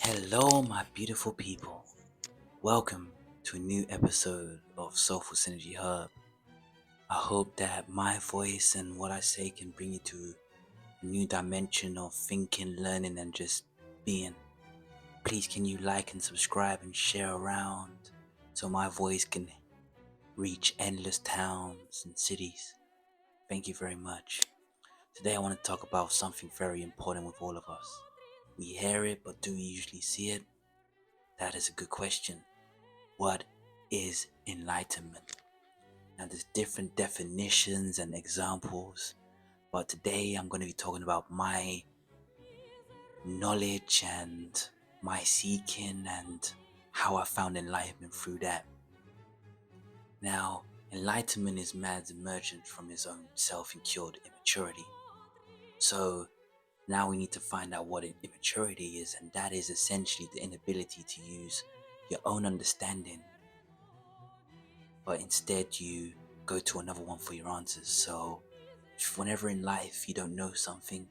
Hello, my beautiful people. Welcome to a new episode of Soulful Synergy Hub. I hope that my voice and what I say can bring you to a new dimension of thinking, learning, and just being. Please, can you like and subscribe and share around so my voice can reach endless towns and cities? Thank you very much. Today, I want to talk about something very important with all of us. We hear it, but do we usually see it? That is a good question. What is enlightenment? Now, there's different definitions and examples, but today I'm going to be talking about my knowledge and my seeking and how I found enlightenment through that. Now, enlightenment is man's emergence from his own self-incurred immaturity. So now we need to find out what immaturity is, and that is essentially the inability to use your own understanding, but instead you go to another one for your answers. So whenever in life you don't know something,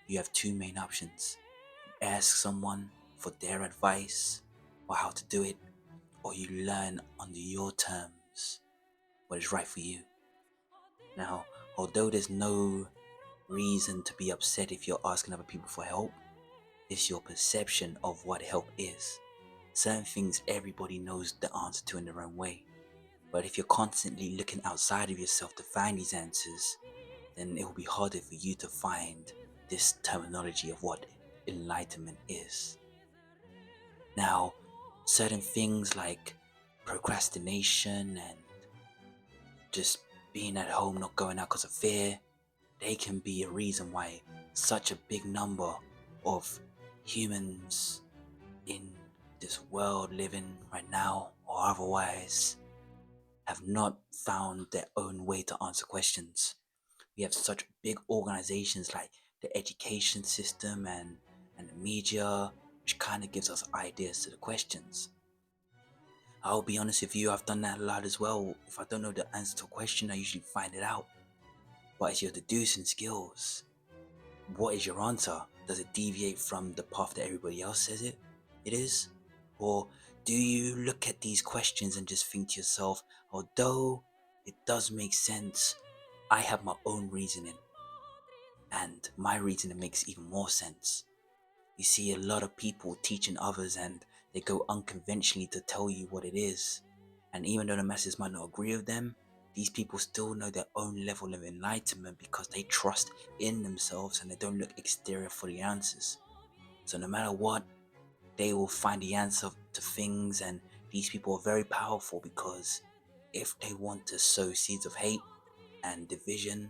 you have two main options. Ask someone for their advice or how to do it, or you learn under your terms what is right for you. Now, although there's no reason to be upset if you're asking other people for help, it's your perception of what help is. Certain things everybody knows the answer to in their own way. But if you're constantly looking outside of yourself to find these answers, then it will be harder for you to find this terminology of what enlightenment is. Now, certain things like procrastination and just being at home, not going out because of fear, they can be a reason why such a big number of humans in this world living right now or otherwise have not found their own way to answer questions. We have such big organizations like the education system and the media, which kind of gives us ideas to the questions. I'll be honest with you, I've done that a lot as well. If I don't know the answer to a question, I usually find it out. What is your deducing skills? What is your answer? Does it deviate from the path that everybody else says it is? Or do you look at these questions and just think to yourself, although it does make sense, I have my own reasoning, and my reasoning makes even more sense. You see a lot of people teaching others and they go unconventionally to tell you what it is. And even though the masses might not agree with them, these people still know their own level of enlightenment because they trust in themselves and they don't look exterior for the answers. So no matter what, they will find the answer to things, and these people are very powerful because if they want to sow seeds of hate and division,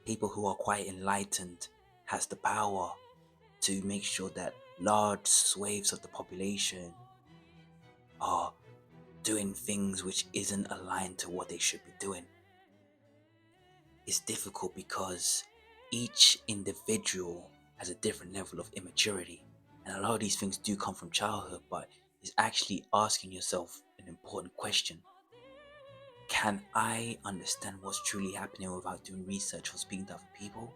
people who are quite enlightened has the power to make sure that large swathes of the population are doing things which isn't aligned to what they should be doing. It's difficult because each individual has a different level of immaturity, and a lot of these things do come from childhood, but it's actually asking yourself an important question. Can I understand what's truly happening without doing research or speaking to other people?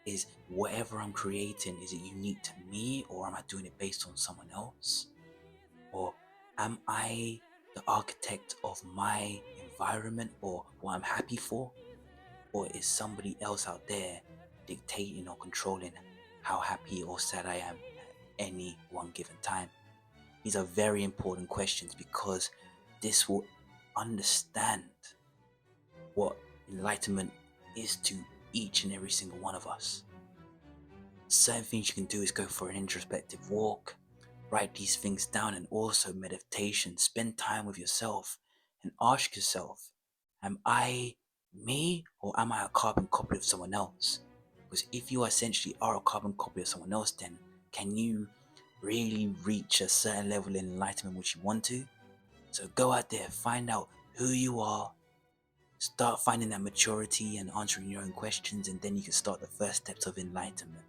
Is whatever I'm creating, is it unique to me, or am I doing it based on someone else? Or am I the architect of my environment or what I'm happy for? Or is somebody else out there dictating or controlling how happy or sad I am at any one given time? These are very important questions because this will understand what enlightenment is to each and every single one of us. Certain things you can do is go for an introspective walk, write these things down, and also meditation. Spend time with yourself and ask yourself, am I me or am I a carbon copy of someone else? Because if you essentially are a carbon copy of someone else, then can you really reach a certain level of enlightenment which you want to? So go out there, find out who you are, start finding that maturity and answering your own questions, and then you can start the first steps of enlightenment.